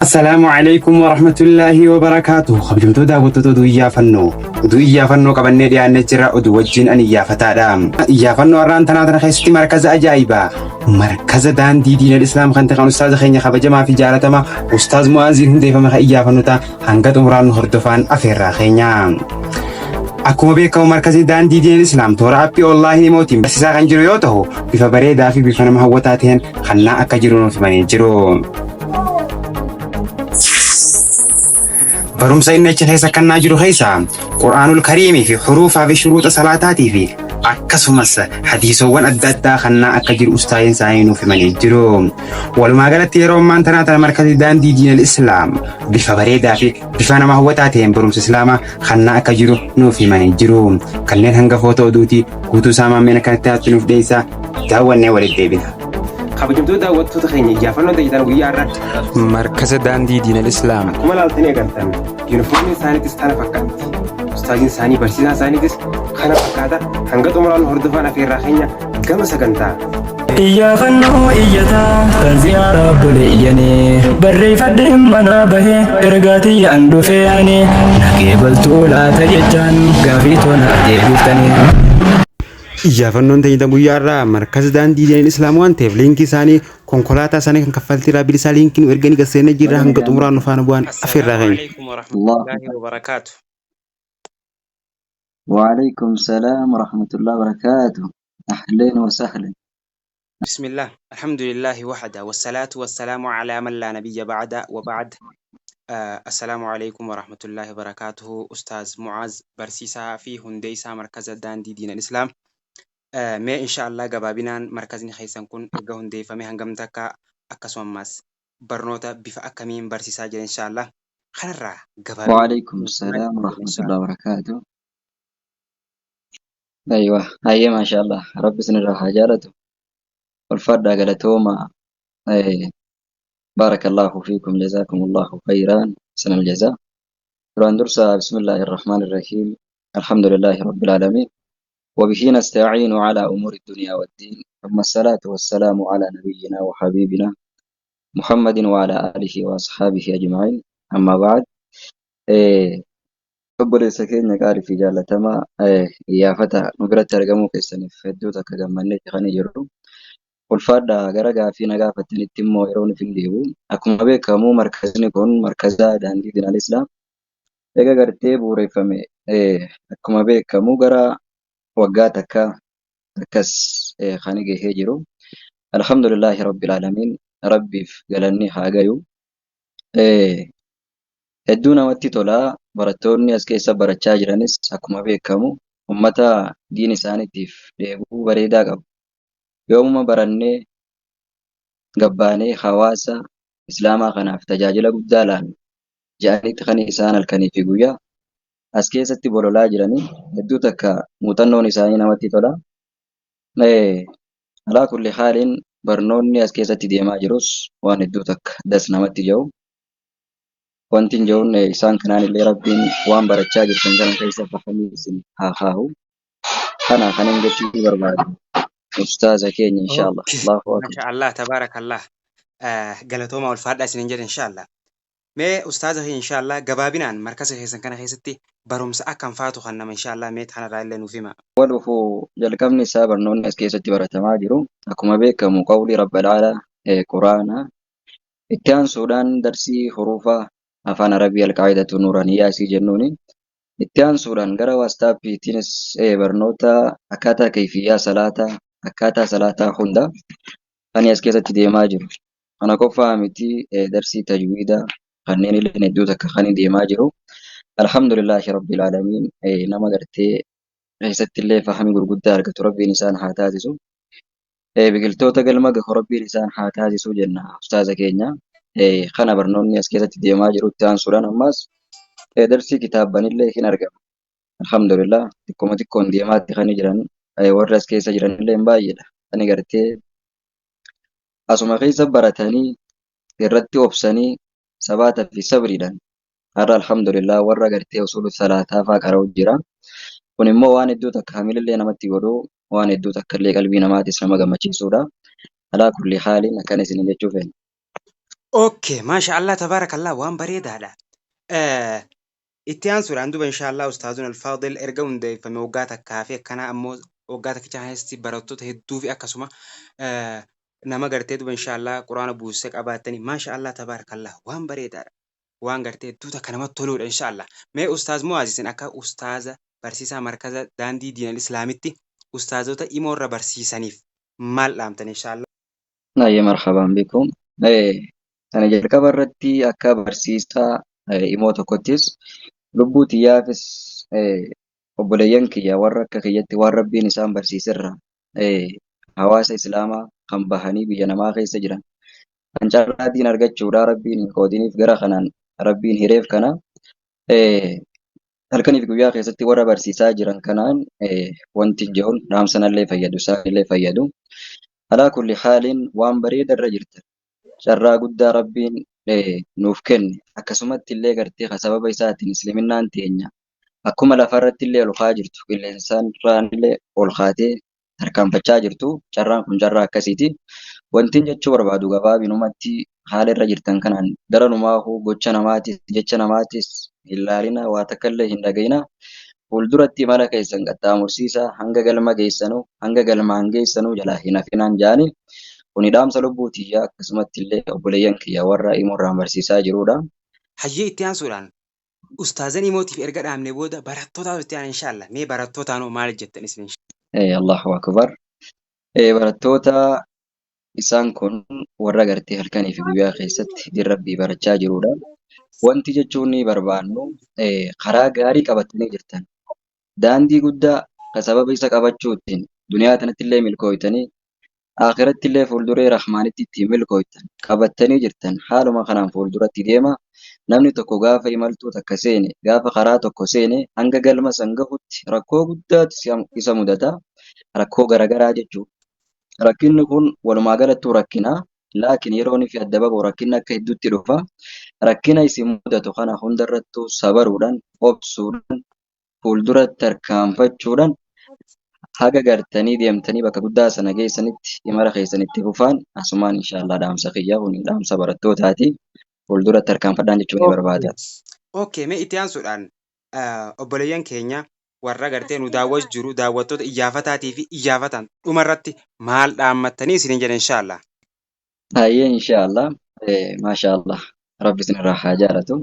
السلام عليكم ورحمة الله وبركاته. خبجمتو داوتو دو إيافنو قبلني دي نجرا أدو وجين أن إيافتا دام إيافنو أران تنادنا خيستي مركز أجايبا مركز دان دين الإسلام خانتقان أستاذ خيني خبجما في جالتما أستاذ مؤذن هندي فما إيافنو تا هنگت أمران هردفان أفر خينيا أكما بيكو مركز دان دين الإسلام تورا أبي والله موتين بس ساقن جرو يوتهو بفا بريدا في بفا نمهوتاتين خنا أكجرون في منين جرو برمسا إنك خيسا كان ناجر خيسا قرآن الكريم في حروفها في شروط صلاتاتي في أكسمس حديث وان أددا خنا أكجر أستاذ ساينو في من يجرو ولما قالت يروم ما انتنات المركز دان دين الإسلام بفبريدا في بفانا ما هو تاتين برمس إسلاما خنا أكجر نو في من يجرو كنين هنگا فوتو دوتي كوتو ساما من كانت تاتنو في ديسا داواني والدي بنا خبجمتو داوتو تخيني جافنو ديتان ويارا مركز دان دين الإسلام كما لالتني قلتن يونفورمي ثاني تستانا فكانت أستاذين ثاني برسيسا ثاني تس خانا فكاتا هنگت أمران هردفانا في الراخينيا كما سكنتا إيافنو إياتا تنزيارا بولياني بري فدهم منا به إرغاتي أندو فياني نكيبل تولا تججان غافيتونا ديبتاني إيافنون تجد بويارا مركز دان دين الإسلام وان تيف لينكي ثاني كونكولاتا ثاني كان كفلتي رابيل سالينكين وإرغاني قسينا جيرا هنگت أمران نفانا بوان أفر راخين. السلام عليكم ورحمة الله وبركاته. وعليكم السلام ورحمة الله وبركاته. أهلا وسهلا. بسم الله الحمد لله وحده والصلاة والسلام على من لا نبي بعد وبعد. السلام عليكم ورحمة الله وبركاته. أستاذ معاذ برسيسا في هنديسا مركز دان دين الإسلام. ما إن شاء الله قبابنا مركزني خيسان كون إرغا هندي فمي هنگمتكا أكسوان ماس برنوتا بفا أكمين برسيسا جل إن شاء الله خنرا قبابنا. وعليكم السلام ورحمة الله وبركاته. أيوة هيا ما شاء الله رب سنرى حاجالته والفرد قالتهما بارك الله فيكم جزاكم الله خيرا سنة الجزاء. درسا بسم الله الرحمن الرحيم الحمد لله رب العالمين وبه نستعين على أمور الدنيا والدين ثم الصلاة والسلام على نبينا وحبيبنا محمد وعلى آله وأصحابه أجمعين. أما بعد obboleessa keenya gaarii fi jaallatamaa iyyaafata nu biratti argamuu keessaniif hedduu takka gammanneetti kan jirru. Ulfaadhaa gara gaafii na gaafattanitti immoo yeroo nuuf hin deebi'u. Akkuma beekamu markazni kun markaza daandii diinal islaam eega gartee bu'uureffame akkuma beekamu gara waggaa takka akkas kan gahee jiru. Alhamdulillahi rabbil aalamiin rabbiif galanni haa gayu. Hedduu namatti tolaa. Barattoonni as keessa barachaa jiranis akkuma beekamu ummata diin isaaniitiif deebi'uu bareedaa qabu. Yoomuma barannee gabbaanee hawaasa islaamaa kanaaf tajaajila guddaa laannu jedhanitti kan isaan halkanii fi guyyaa as keessatti bololaa jiranii hedduu takka muuxannoon isaanii namatti tola. Alaa kulli haaliin barnoonni as keessatti deemaa jirus waan hedduu takka das namatti jiru. Wanti jiruun isaan kanaan illee rabbiin waan barachaa jirtan kana keessa fahanii isin haa kaahu. Kana kan hin jechuu barbaadu. Ustaaza keenya inshallah. Allahu akbar. Mashaallah tabarakallah. Galatooma ulfaadhaa isin jedhan inshallah. Mee ustaaza keenya inshallah gabaabinaan markaza keessan kana keessatti barumsa akkam faatu kan nama inshallah mee kanarraa illee nuuf hima. Walufu jalqabni isaa barnoonni as keessatti baratamaa jiru. Akkuma beekamu qawli rabbil aalaa quraana itti aansuudhaan darsii huruufaa afaan arabii alqaa'idatu nuuraniyyaa isii jennuuni itti aansuudhaan gara waastaappiitiinis barnoota akkaataa kayfiyyaa salaataa akkaataa salaataa hunda kan as keessatti deemaa jiru. Kana qofaa miti darsii tajwiidaa kanneen illee hedduu takka kan deemaa jiru. Alhamdulillahi rabbil aalamiin nama gartee keessatti illee fahami gurguddaa argatu rabbiin isaan haa taasisu. Biqiltoota galma gahu rabbiin isaan haa taasisu jenna ustaaza keenya. Kana barnoonni as keessatti deemaa jiru itti aansuudhaan ammas darsii kitaabanillee hin argamu. Alhamdulillah xiqqooma xiqqoon deemaatti kan jiran warra as keessa jiranillee baay'eedha. Ani gartee asuma keessa baratanii irratti obsanii sabaataa fi sabriidhaan har'a alhamdulillah warra gartee usulu salaataa fa'aa qara'u jira. Kun immoo waan hedduu takka hamilillee namatti godhu waan hedduu takka illee qalbii namaatis nama gammachiisudha. Alaa kulli haaliin akkana isin jechuu feena. Okay, maashaallah tabaarakallah waan bareedaadha. Itti aansuudhaan duuba inshaallah ustaazun Alfaadil erga hundeeffame waggaa takkaa fi akkanaa ammoo waggaa takkicha keessatti barattoota hedduu fi akkasuma nama gartee duuba inshaallah quraana buusee qabaatanii maashaallah tabaarakallah waan bareedaadha. Waan gartee hedduu takka namatti toludha inshaallah. Mee ustaaz Mu'aazisin akka ustaaza barsiisaa markaza daandii diinal islaamitti ustaazota imoorra barsiisaniif maal dhaamtan inshaallah? Naayye marhaban bikum. Sana jalqaba irratti akka barsiisaa imoo tokkottis lubbuu xiyyaafis obboleeyyan kiyya warra akka kiyyatti waan rabbiin isaan barsiiserra hawaasa islaamaa kan bahanii biyya namaa keessa jiran kan carraa diin argachuudha rabbiin hin qoodiniif gara kanaan rabbiin hireef kana halkaniif guyyaa keessatti warra barsiisaa jiran kanaan wanti jehuun dhaamsanallee fayyadu isaanillee fayyadu. Alaa kulli haaliin waan bareeda irra jirtan carraa guddaa rabbiin nuuf kenne akkasumatti illee gartee ka sababa isaatiin isliminnaan teenya akkuma lafarratti illee ol kaa jirtu qilleensaan irraan illee ol kaatee tarkaanfachaa jirtu carraan kun carraa akkasiiti. Wanti jechuu barbaadu gabaabinumatti haala irra jirtan kanaan daranumaahuu gocha namaatis jecha namaatis hin laalina waa takka illee hin dhagayina. Fuulduratti mala keessan qaxxaamursiisaa hanga galma geessanuu hanga galmaan geessanuu jalaa hin hafinaan jaanii kuni dhaamsa lubbuu tiyyaa akkasumatti illee obboleeyyan kiyya warra imoorraan barsiisaa jirudha. Hayyee itti aansuudhaan ustaazan imootiif erga dhaamne booda barattootaaf itti aan inshaallah. Mee barattootaanoo maal jettan isin? Allahu akbar. Barattoota isaan kun warra gartee halkanii fi guyyaa keessatti din rabbii barachaa jirudha. Wanti jechuun ni barbaannu karaa gaarii qabatanii jirtan. Daandii guddaa ka sababa isa qabachuutiin duniyaa tanatti illee milkooytanii akhiratti illee fuulduree rahmaanitti ittiin milkooytan qabattanii jirtan haaluma kanaan fuulduratti deema. Namni tokko gaafa imaltuu takka seene gaafa karaa tokko seene hanga galma san gahutti rakkoo guddaatu isa mudata. Rakkoo garaagaraa jechuudha. Rakkinni kun walumaa galattuu rakkina laakiin yeroo inni fi adda bahu rakkinni akka hedduutti dhufa. Rakkina isin mudatu kana hundarrattuu sabaruudhaan obsuudhaan fuulduratti tarkaanfachuudhaan haga gartanii deemtanii bakka guddaa sana geessanitti imala keessanitti fufaan asumaan inshaallah dhaamsa kiyya kun dhaamsa barattootaati. Fuulduratti tarkaanfadhaan jechuun ni barbaada. Okay, mee itti aansuudhaan obboleeyyan keenya warra gartee nu daawwachaa jiru daawwattoota iyyaafataatii fi iyyaafatan dhumarratti maal dhaammattanii isiniin jedhan inshaallah. Hayyee inshaallah maashaallah rabbi isinirraa haa jaalatu.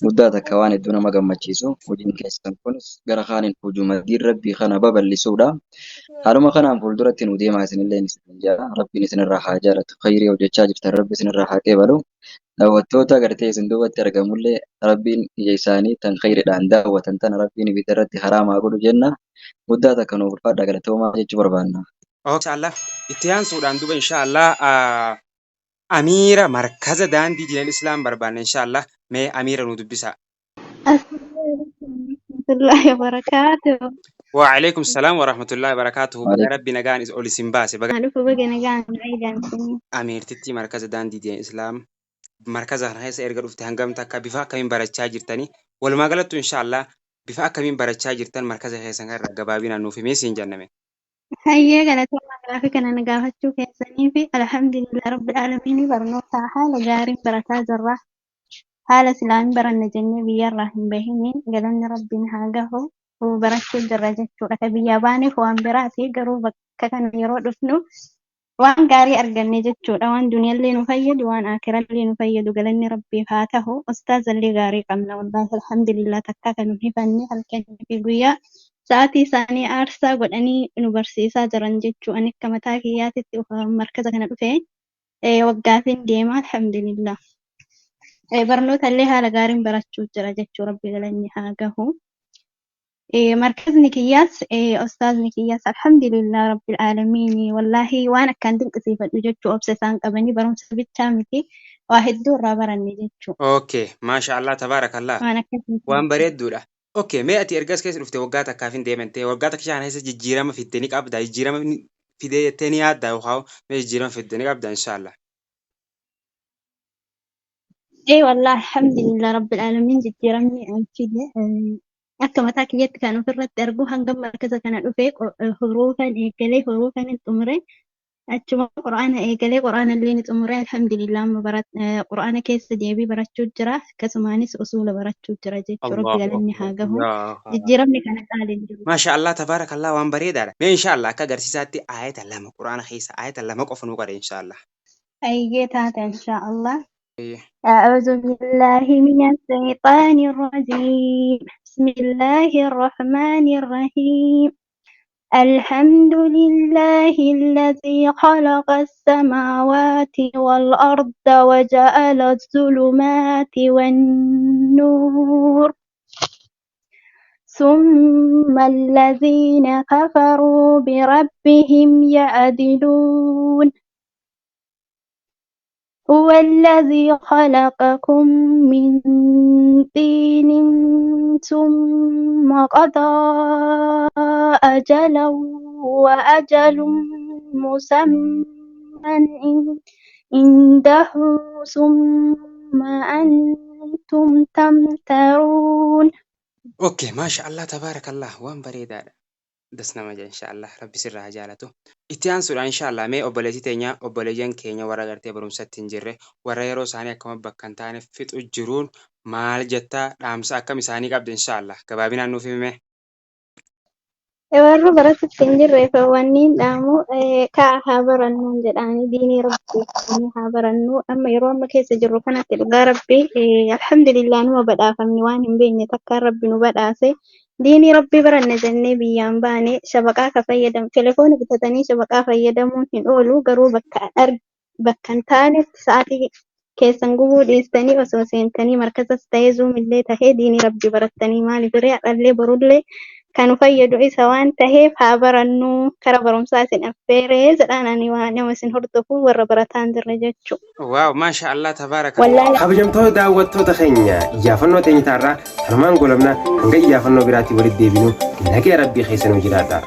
Guddaa takka waan hedduu nama gammachiisu hojiin keessan kunis gara kaaniin hujuma diin rabbii kana babal'isuudha. Haaluma kanaan fuulduratti nu deemaa isinillee isin jala rabbiin isinirraa haa jaalatu. Khayrii hojjechaa jirtan rabbi isinirraa haa qeebalu. Daawwattoota gartee isin duubatti argamullee rabbiin ija isaanii tan khayriidhaan daawwatan tana rabbiin ibidda irratti haraamaa godhu jenna. Guddaa takka nuuf ulfaadha galatoomaa jechuu barbaanna. Inshaallah itti aansuudhaan duuba inshaallah Amiira markaza daandii diinal islaam barbaanna inshaallah. Mee Amiira nu dubbisa. Assalamualaikum wabarakatuh. Waalaikum salam warahmatullahi wabarakatuh. Baga rabbi nagaan ol isin baase. Aduh baga nagaan aidan. Amiirtitti markaza daandii diinal islaam markaza kana keessa erga dhufte hangam takka bifa akkamiin barachaa jirtanii walumaa galattu inshaallah bifa akkamiin barachaa jirtan markaza keessan irra gabaabinaan nuuf himee siin jenname. Hayyee galatoomaa gaaffii kana na gaafachuu keessanii fi alhamdulillah rabbil aalamiin barnoota haala gaariin barataa jirra. Haala islaamii baranna jennee biyyarraa hin bahiniin galanni rabbiin haa gahu barachuu jirra jechuudha. Ka biyyaa baaneef waan biraati garuu bakka kana yeroo dhufnu waan gaarii arganne jechuudha. Waan duniyaallee nu fayyadu waan akiraallee nu fayyadu galanni rabbiif haa ta'u. Ustaazallee gaarii qabna wallaahi alhamdulillah takka kan nu hifanne halkanii fi guyyaa sa'aatii isaanii aarsaa godhanii nu barsiisaa jiran jechuudha. Ani akka mataa kiyyaatitti markaza kana dhufee waggaatiin deema alhamdulillah. Barnoota illee haala gaariin barachuu jira jechuudha. Rabbi galanni haa gahu. Markazni kiyyaas ustaazni kiyyaas alhamdulillah rabbil aalamiin wallahi waan akkaan dinqisiifadhu jechuu obsa isaan qabanii barumsa bichaa miti waa hedduu irraa baranne jechuudha. Okay, maashaallah tabaarakallah. Waan bareedduudha. Okay, mee ati ergas keessa dhufte waggaa takkaaf hin deemtee waggaa takka shaan keessa jijjiirama fiddee ni qabda jijjiirama fidee jettee ni yaadda yookaan mee jijjiirama fiddee ni qabda inshaallah. Wallahi alhamdulillah rabbil aalamiin jijjiiramni fide akka mataa kiyyaatti kan ofirratti argu hanga markaza kana dhufee huruufan eegalee huruufan hin xumure achuma quraana eegalee quraana illee ni xumuree alhamdulillah amma quraana keessa deebii barachuu jira akkasumaanis usuula barachuu jira jechuu rabbi Allahu galanni haa akbar. gahu Allahu jijjiiramni kana caaleen jiru. Mashallah tabarakallah waan bareedaadha. Mee inshallah akka agarsiisaatti ayata lama quraana keessa ayata lama qofa nu qara inshallah. Ayyee taate insha Allah. Eeyyee. أعوذ بالله من الشيطان الرجيم بسم الله الرحمن الرحيم الحمد لله الذي خلق السماوات والأرض وجعل الظلمات والنور ثم الذين كفروا بربهم يعدلون هو الذي خلقكم من طين ثم قضى أجلا وأجل مسمى عنده ثم أنتم تمترون. Okay, mashallah tabarakallah waan bareedaadha. Dasna maja inshallah rabbi sirraa jaalatu. Itti aansuudhaan inshallah mee obboleettii teenya obboleeyyan keenya warra gartee barumsatti hin jirre warra yeroo isaanii akkuma bakka hin taane fixu jiruun maal jettaa dhaamsa akkam isaanii qabdi inshallah gabaabinaan nuuf himi. warra baratutti hin jirreef wanniin dhaamu kaa haa barannuun jedhaanii diinii rabbii haa barannuu amma yeroo amma keessa jirru kanatti dhugaa rabbii alhamdulillah numa badhaafamni waan hin beekne takkaan rabbi nu badhaase diinii rabbii baranne jennee biyyaan baane shabaqaa ka fayyadamu telefoona bitatanii shabaqaa fayyadamuun hin oolu garuu bakka hin taanetti sa'aatii keessan gubuu dhiistanii osoo seentanii markazas ta'ee zuumillee tahee diinii rabbii barattanii maali biree hadhallee borullee kan fayyadu isa waan taheef haa barannuu kara barumsaa isin affeeree jedhaan ani waan nama isin hordofu warra barataan jirre jechuu. Waaw mashallah tabarakallah. Wallaahi Kabajamtoota daawwattoota keenya iyyaafannoo teenyitarraa hanumaan golabna hanga iyyaafannoo biraatti walitti deebinu nagee rabbii keessanuu jiraadha.